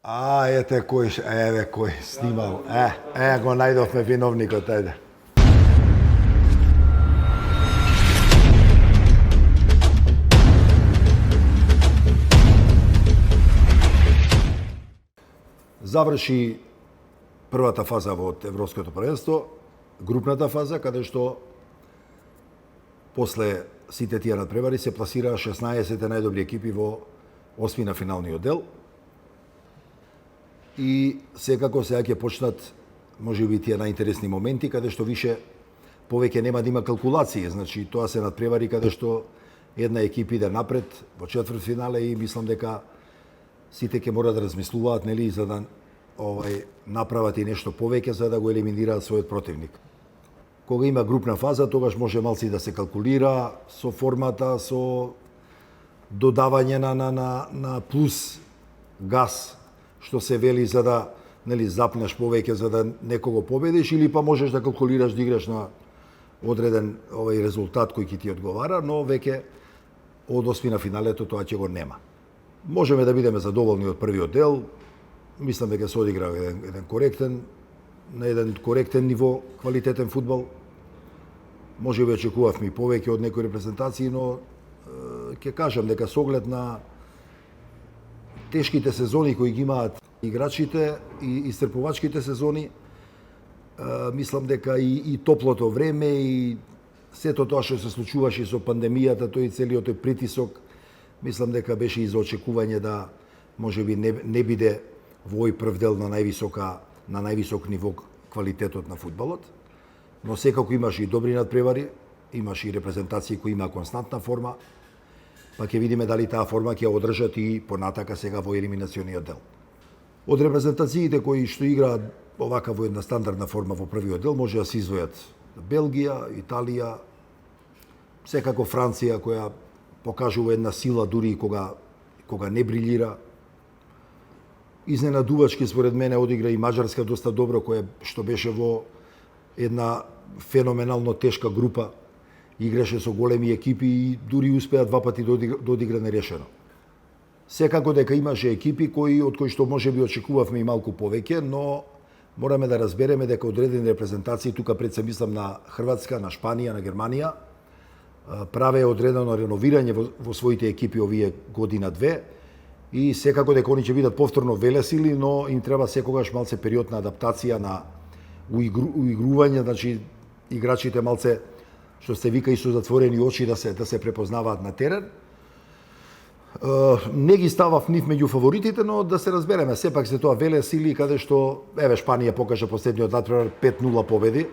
Ете кој снимал. Го најдовме виновникот, ајде. Заврши првата фаза од Европското првенство, групната фаза, каде што после сите тие надпревари се пласираа 16 најдобри екипи во осмина финалниот дел. И секако сега ќе почнат можеби тие најинтересни моменти каде што више повеќе нема да има калкулации, значи тоа се надпревари каде што една екипа иде напред во четвртфинале и мислам дека сите ќе мора да размислуваат, нели, за да направат и нешто повеќе за да го елиминираат својот противник. Кога има групна фаза, тогаш може малци да се калкулира со формата, со додавање на плюс газ, што се вели за да, нели, запнеш повеќе за да некого победиш, или па можеш да калкулираш да играш на одреден резултат кој ќе ти одговара, но веќе од осмина финалето тоа ќе го нема. Можеме да бидеме задоволни од првиот дел. Мислам дека се одигра на еден коректен ниво, квалитетен фудбал. Може би очекувавме и повеќе од некои репрезентации, но ќе кажам дека со оглед на тешките сезони кои ги имаат играчите и истрпувачките сезони, мислам дека и топлото време и сето тоа што се случуваше со пандемијата, тој целиот тој притисок, мислам дека беше и за очекување да можеби не биде во овој прв дел на највисок ниво квалитетот на фудбалот, но секако имаше и добри надпревари, имаше и репрезентации кои има константна форма, па ќе видиме дали таа форма ќе одржат и понатака сега во елиминациониот дел. Од репрезентациите кои што играат овака во една стандардна форма во првиот дел може да се издвојат Белгија, Италија, секако Франција која покажува една сила дури и кога не брилира. Изненадувачки според мене одигра и Мажарска доста добро, што беше во една феноменално тешка група, играше со големи екипи и дури успеа два пати да одигра нерешено. Секако дека имаше екипи од кои што можеби очекувавме и малку повеќе, но мораме да разбереме дека одредени репрезентации, тука пред се мислам на Хрватска, на Шпанија, на Германија, праве одредено реновирање во своите екипи овие година-две и секако дека они ќе бидат повторно велесили, но им треба секогаш малце период на адаптација, на уигрување, значи играчите малце што се вика и со затворени очи да се препознаваат на терен. Не ги ставав нив меѓу фаворитите, но да се разбереме, сепак се тоа велесили каде што Шпанија покажа последниот надпревар 5-0 победи.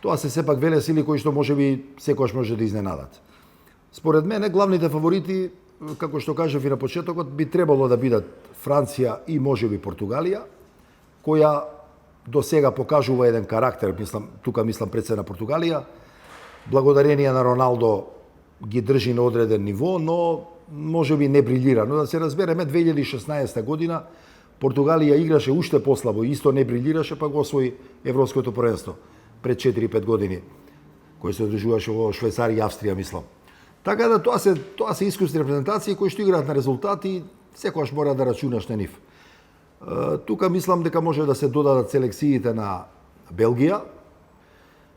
Тоа се сепак велесили кои што можеби секогаш може да изненадат. Според мене главните фаворити, како што кажав и на почетокот, би требало да бидат Франција и можеби Португалија, која до сега покажува еден карактер, тука мислам пред се на Португалија, благодарение на Роналдо ги држи на одреден ниво, но можеби не брилира. Но да се разбереме, 2016 година Португалија играше уште послабо, исто не брилираше, па го освои Европското првенство пред 4-5 години, кој се одржуваше во Швајцарија и Австрија, мислам. Така да тоа се искусни репрезентации кои што играат на резултати, секогаш мора да рачунаш на нив. Тука мислам дека може да се додадат селекциите на Белгија,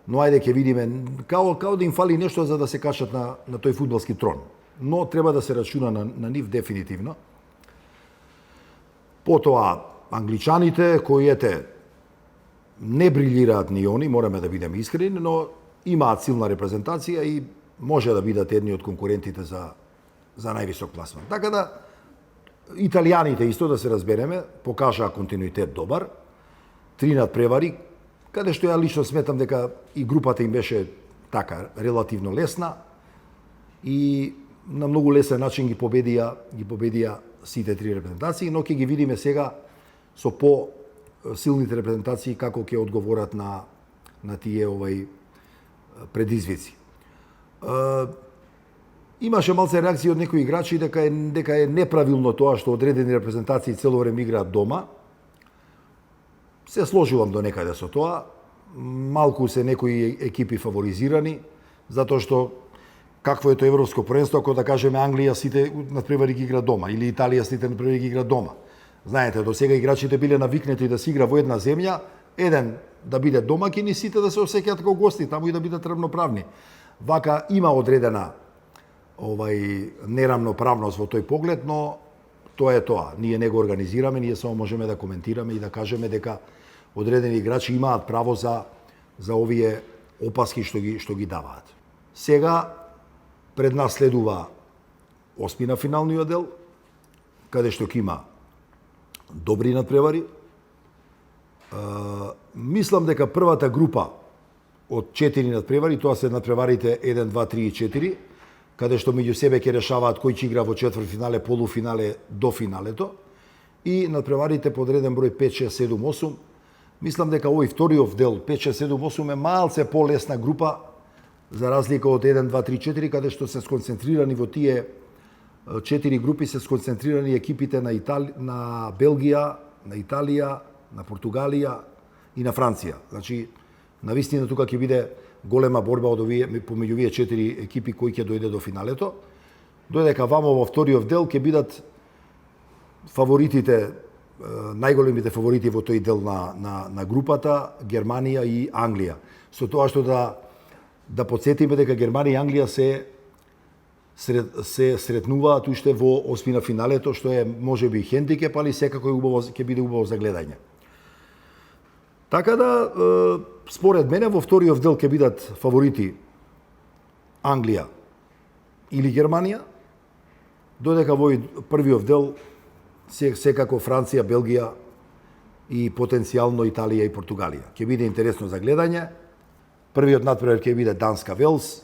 но ајде ќе видиме, као да им фали нешто за да се качат на тој фудбалски трон. Но треба да се рачуна на нив дефинитивно. Потоа англичаните кои не брилираат ни они, мораме да бидеме искрени, но имаат силна репрезентација и може да бидат едни од конкурентите за највисок пласман. Така да италијаните исто да се разбереме, покажаа континуитет добар, 3 надпревари, каде што ја лично сметам дека и групата им беше така релативно лесна и на многу лесен начин ги победија сите 3 репрезентации, но ќе ги видиме сега со силните репрезентации како ќе одговорат на тие предизвици. Имаше малце реакции од некои играчи дека е неправилно тоа што одредени репрезентации цело време играат дома. Се сложувам до некаде со тоа. Малку се некои екипи фаворизирани, затоа што какво е тоа европско првенство, ако да кажеме Англија сите надпревари ги игра дома или Италија сите надпревари ги игра дома. Знаете, до сега играчите биле навикнати да се игра во една земја, еден да биде домаќин и сите да се осеќаат како гости, таму и да бидат равноправни. Вака има одредена неравноправност во тој поглед, но тоа е тоа. Ние не го организираме, ние само можеме да коментираме и да кажеме дека одредени играчи имаат право за овие опаски што ги даваат. Сега пред нас следува осмина финалниот дел, каде што ќе има добри надпревари. Мислам дека првата група од 4 надпревари, тоа се надпреварите 1, 2, 3 и 4, каде што меѓу себе ќе решаваат кој ќе игра во четвртфинале, полуфинале до финалето, и надпреварите подреден број 5, 6, 7, 8. Мислам дека овој вториот дел 5, 6, 7, 8 е малце полесна група за разлика од 1, 2, 3, 4, каде што се сконцентрирани во тие 4 групи се сконцентрирани екипите на Белгија, на Италија, на Португалија и на Франција. Значи, навистина тука ќе биде голема борба помеѓу овие 4 екипи кои ќе дојде до финалето. Додека вамо во вториот дел ќе бидат фаворитите, најголемите фаворити во тој дел на групата, Германија и Англија. Со тоа што да подсетиме дека Германија и Англија се сретнуваат уште во осмина финалето, што е можеби хендикеп, али секако ќе биде убаво за гледање. Така да, според мене, во вториот дел ќе бидат фаворити Англија или Германија, додека во првиот дел секако Франција, Белгија и потенцијално Италија и Португалија. Ќе биде интересно за гледање. Првиот надпревар ќе биде Данска-Велс.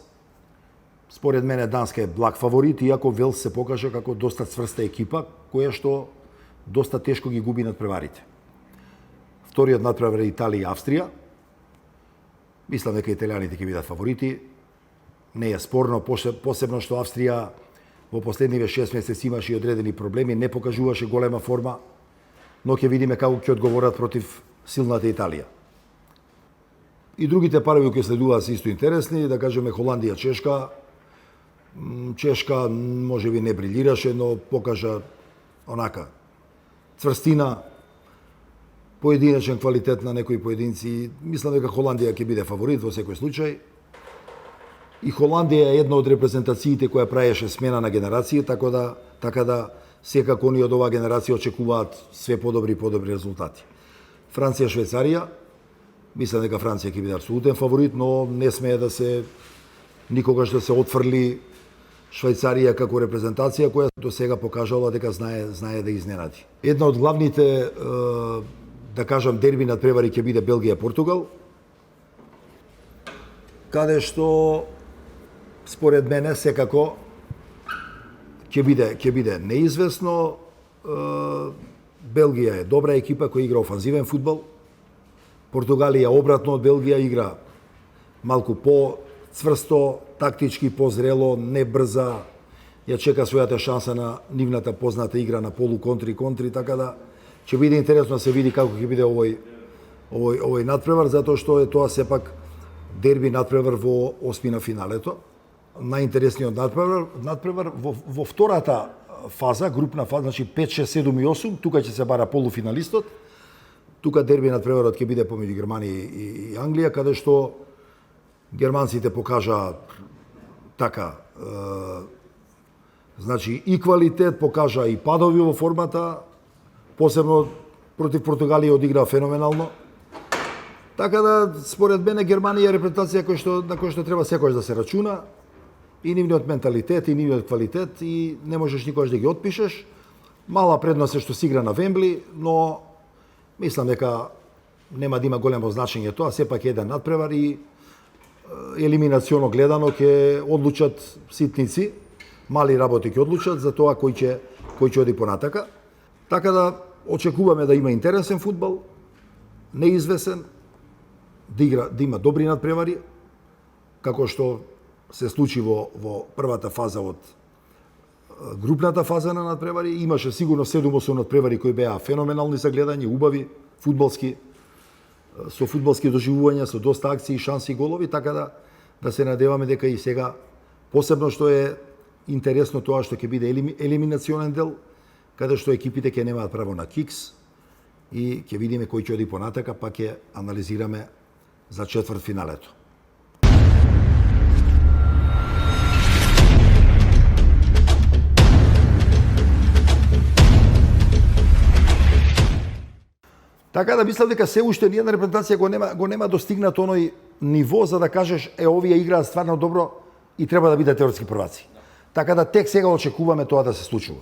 Според мене Данска е благ фаворит, иако Велс се покажа како доста цврста екипа, која што доста тешко ги губи надпреварите. Вториот надпревар е Италија и Австрија. Мислам дека италијаните ќе бидат фаворити. Не е спорно, посебно што Австрија во последниве 6 месеци имаше и одредени проблеми, не покажуваше голема форма, но ќе видиме како ќе одговорат против силната Италија. И другите парови кои следуваат се исто интересни, да кажеме Холандија, Чешка. Чешка можеби не брилираше, но покажа онака цврстина, поединечен квалитет на некои поединци. Мислам дека Холандија ќе биде фаворит во секој случај. И Холандија е една од репрезентациите која праеше смена на генерации, така да секако они од оваа генерација очекуваат све подобри резултати. Франција, Швајцарија. Мислам дека Франција ќе биде апсолутен фаворит, но не смее никогаш да се отфрли Швајцарија како репрезентација која до сега покажала дека знае да изненади. Една од главните, да кажам, дерби надпревари ќе биде Белгија-Португал, каде што според мене секако ќе биде неизвестно. Белгија е добра екипа која игра офанзивен фудбал. Португалија обратно од Белгија игра малку по-цврсто, тактички позрело, не брза. Ја чека својата шанса на нивната позната игра на полу-контри, така да ќе биде интересно да се види како ќе биде овој надпревар, затоа што е тоа сепак дерби надпревар во осмина финалето. Најинтересниот надпревар во втората фаза, групна фаза, значи 5, 6, 7 и 8, тука ќе се бара полуфиналистот. Тука дерби надпреварот ќе биде помеѓу Германија и Англија, каде што германците покажа така, значи и квалитет, покажа и падови во формата, посебно против Португалија одигра феноменално. Така да, според мене, Германија е репрезентација на која што треба секојаш да се рачуна, и нивниот менталитет, и нивниот квалитет, и не можеш никогаш да ги отпишеш. Мала предност е што се игра на Вембли, но мислам дека нема да има големо значење тоа, сепак еден надпревар и елиминационо гледано ќе одлучат ситници, мали работи ќе одлучат за тоа кој ќе оди понатака. Така да очекуваме да има интересен фудбал, неизвесен, да има добри надпревари, како што се случи во првата фаза од групната фаза на надпревари. Имаше сигурно 7-8 надпревари кои беа феноменални за гледање, убави, фудбалски, со фудбалски доживувања, со доста акции, шанси и голови, така да се надеваме дека и сега, посебно што е интересно тоа што ќе биде елиминационен дел, каде што екипите ќе немаат право на кикс и ќе видиме кој ќе оди понатака, па ќе анализираме за четвртфиналето. Така да мислам дека се уште ниједна репрезентација го нема достигнат оној ниво за да кажеш овие играат стварно добро и треба да бидат теоретски прваци. Така да тек сега очекуваме тоа да се случува.